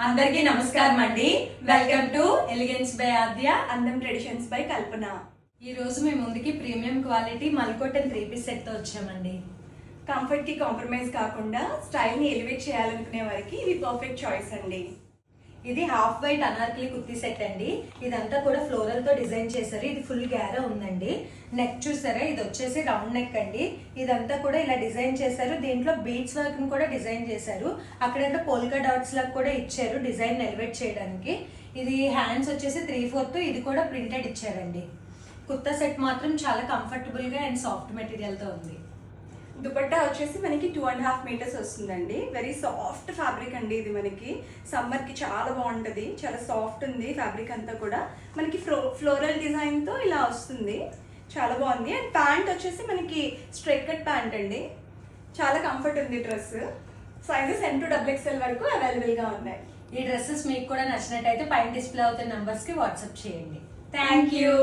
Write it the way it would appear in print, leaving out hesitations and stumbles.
అందరికీ నమస్కారం అండి. వెల్కమ్ టు ఎలిగెన్స్ బై ఆద్య, అందం ట్రెడిషన్స్ బై కల్పన. ఈ రోజు మీ ముందుకి ప్రీమియం క్వాలిటీ మల్కోటన్ 3 పీస్ సెట్ తో వచ్చామండి. కంఫర్ట్ కి కాంప్రమైజ్ కాకుండా స్టైల్ ని ఎలివేట్ చేయాలనుకునే వారికి ఇది పర్ఫెక్ట్ చాయిస్ అండి. ఇది half white Anarkali kurti set అండి. ఇదంతా కూడా ఫ్లోరల్ తో డిజైన్ చేశారు. ఇది ఫుల్ గ్యారా ఉందండి. నెక్ చూసారా, ఇది వచ్చేసి రౌండ్ నెక్ అండి. ఇదంతా కూడా ఇలా డిజైన్ చేశారు. దీంట్లో బీడ్స్ వర్క్ కూడా డిజైన్ చేశారు. అక్కడంతా పోల్కా డాట్స్ లాగా కూడా ఇచ్చారు డిజైన్ ఎలివేట్ చేయడానికి. ఇది హ్యాండ్స్ వచ్చేసి 3/4, ఇది కూడా ప్రింటెడ్ ఇచ్చారండి. కుర్తా సెట్ మాత్రం చాలా కంఫర్టబుల్ గా అండ్ సాఫ్ట్ మెటీరియల్ తో ఉంది. దుపట్టా వచ్చేసి మనకి 2.5 మీటర్స్ వస్తుందండి. వెరీ సాఫ్ట్ ఫ్యాబ్రిక్ అండి. ఇది మనకి సమ్మర్ కి చాలా బాగుంటది. చాలా సాఫ్ట్ ఉంది ఫ్యాబ్రిక్ అంతా కూడా. మనకి ఫ్లోరల్ డిజైన్ తో ఇలా వస్తుంది. చాలా బాగుంది. అండ్ ప్యాంట్ వచ్చేసి మనకి స్ట్రైట్ కట్ ప్యాంట్ అండి. చాలా కంఫర్ట్ ఉంది dress. Sizes M to XXL వరకు అవైలబుల్ గా ఉన్నాయి. ఈ డ్రెస్సెస్ మీకు కూడా నచ్చినట్టయితే పైన డిస్ప్లే అవుతున్న నంబర్స్ కి వాట్సాప్ చేయండి. Thank you.